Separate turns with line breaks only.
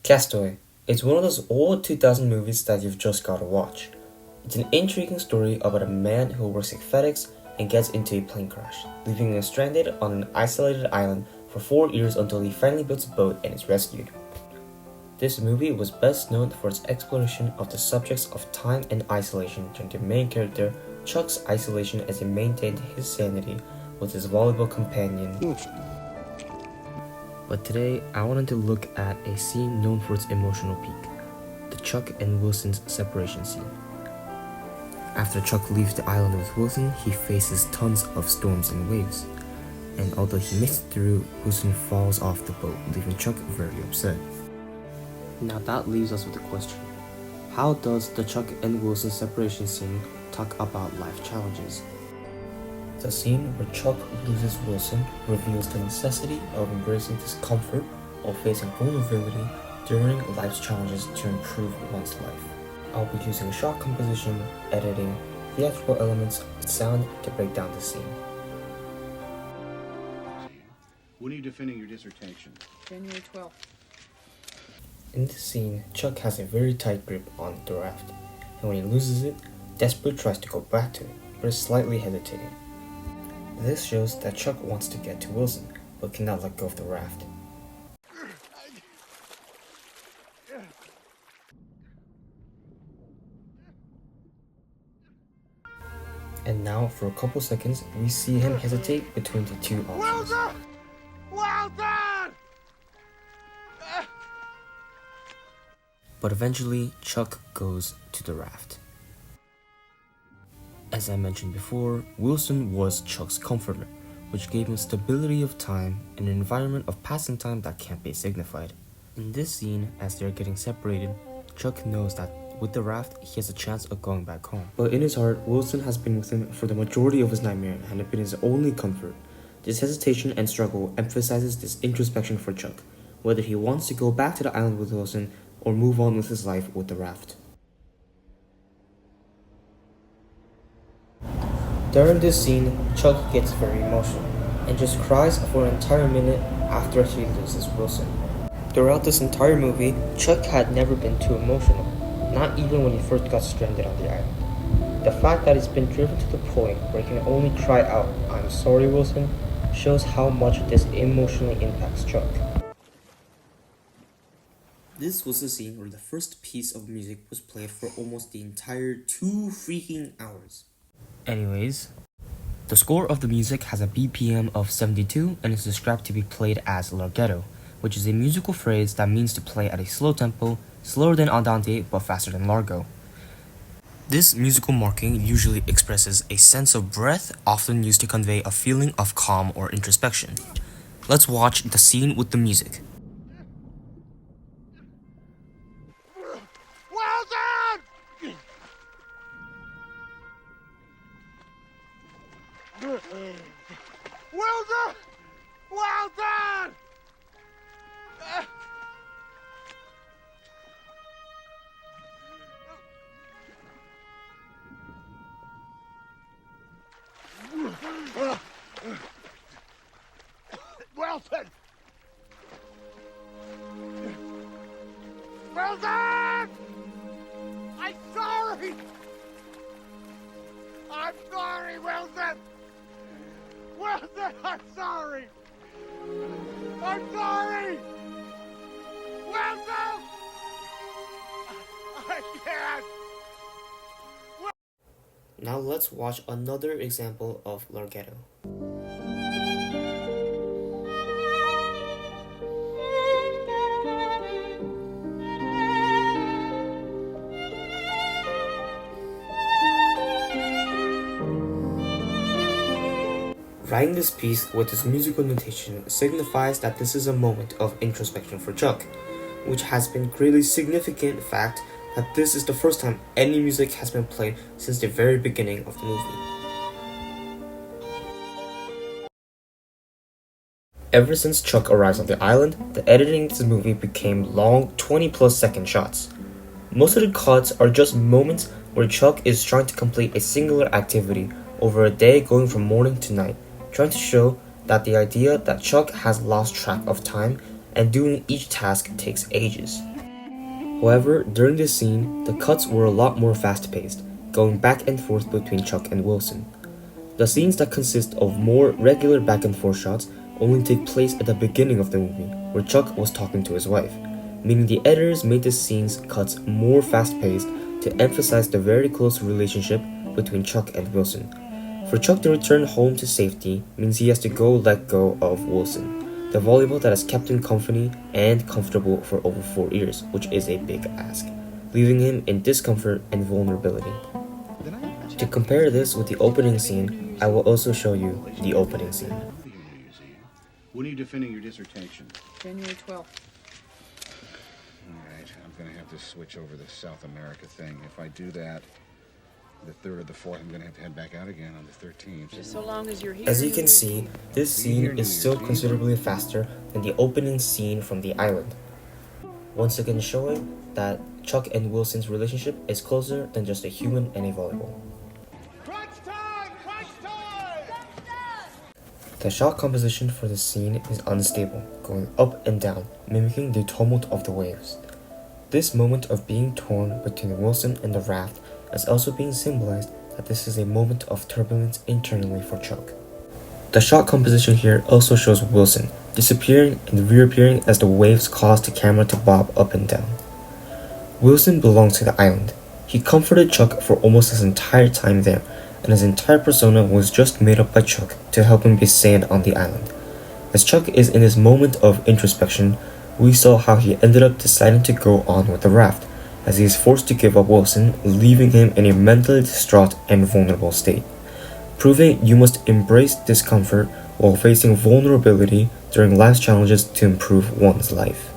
Castaway. It's one of those old 2000 movies that you've just gotta watch. It's an intriguing story about a man who works at FedEx and gets into a plane crash, leaving him stranded on an isolated island for 4 years until he finally builds a boat and is rescued. This movie was best known for its exploration of the subjects of time and isolation during the main character Chuck's isolation as he maintained his sanity with his valuable companion. But today, I wanted to look at a scene known for its emotional peak, the Chuck and Wilson's separation scene. After Chuck leaves the island with Wilson, he faces tons of storms and waves, and although he makes it through, Wilson falls off the boat, leaving Chuck very upset. Now that leaves us with the question, how does the Chuck and Wilson separation scene talk about life challenges? The scene where Chuck loses Wilson reveals the necessity of embracing discomfort while facing vulnerability during life's challenges to improve one's life. I'll be using shot composition, editing, theatrical elements, and sound to break down the scene.
When are you defending your dissertation?
January 12th.
In this scene, Chuck has a very tight grip on the raft, and when he loses it, desperately tries to go back to it, but is slightly hesitating. This shows that Chuck wants to get to Wilson, but cannot let go of the raft. And now, for a couple seconds, we see him hesitate between the two options.
Well done!
But eventually, Chuck goes to the raft. As I mentioned before, Wilson was Chuck's comforter, which gave him stability of time and an environment of passing time that can't be signified. In this scene, as they're getting separated, Chuck knows that with the raft, he has a chance of going back home. But in his heart, Wilson has been with him for the majority of his nightmare and had been his only comfort. This hesitation and struggle emphasizes this introspection for Chuck, whether he wants to go back to the island with Wilson or move on with his life with the raft. During this scene, Chuck gets very emotional and just cries for an entire minute after he loses Wilson. Throughout this entire movie, Chuck had never been too emotional, not even when he first got stranded on the island. The fact that he's been driven to the point where he can only cry out, "I'm sorry, Wilson," shows how much this emotionally impacts Chuck. This was the scene where the first piece of music was played for almost the entire 2 freaking hours. Anyways, the score of the music has a BPM of 72 and is described to be played as larghetto, which is a musical phrase that means to play at a slow tempo, slower than andante but faster than largo. This musical marking usually expresses a sense of breadth, often used to convey a feeling of calm or introspection. Let's watch the scene with the music.
Well done! Well done! Well done! Wilson! Well done! I'm sorry! I'm sorry, Wilson! Wilson, I'm sorry! I'm sorry! Wilson! I can't!
Now let's watch another example of larghetto. Writing this piece with this musical notation signifies that this is a moment of introspection for Chuck, which has been greatly significant fact that this is the first time any music has been played since the very beginning of the movie. Ever since Chuck arrives on the island, the editing of this movie became long 20+ second shots. Most of the cuts are just moments where Chuck is trying to complete a singular activity over a day going from morning to night, trying to show that the idea that Chuck has lost track of time and doing each task takes ages. However, during this scene, the cuts were a lot more fast-paced, going back and forth between Chuck and Wilson. The scenes that consist of more regular back and forth shots only take place at the beginning of the movie, where Chuck was talking to his wife, meaning the editors made the scenes cuts more fast-paced to emphasize the very close relationship between Chuck and Wilson. For Chuck to return home to safety means he has to let go of Wilson, the volleyball that has kept him company and comfortable for over 4 years, which is a big ask, leaving him in discomfort and vulnerability. To compare this with the opening scene, I will also show you the opening scene.
When are you defending your dissertation?
January 12th.
All right, I'm going to have to switch over the South America thing. If I do that, the 3rd or the 4th, I'm going to have to head back out again on the 13th.
Just so long as you're here.
As you can see, this scene is still considerably faster than the opening scene from the island, once again showing that Chuck and Wilson's relationship is closer than just a human and a volleyball.
Crunch time! Crunch time!
The shot composition for this scene is unstable, going up and down, mimicking the tumult of the waves. This moment of being torn between Wilson and the raft is also being symbolized that this is a moment of turbulence internally for Chuck. The shot composition here also shows Wilson disappearing and reappearing as the waves cause the camera to bob up and down. Wilson belongs to the island. He comforted Chuck for almost his entire time there, and his entire persona was just made up by Chuck to help him be sane on the island. As Chuck is in this moment of introspection, we saw how he ended up deciding to go on with the raft, as he is forced to give up Wilson, leaving him in a mentally distraught and vulnerable state, proving you must embrace discomfort while facing vulnerability during life's challenges to improve one's life.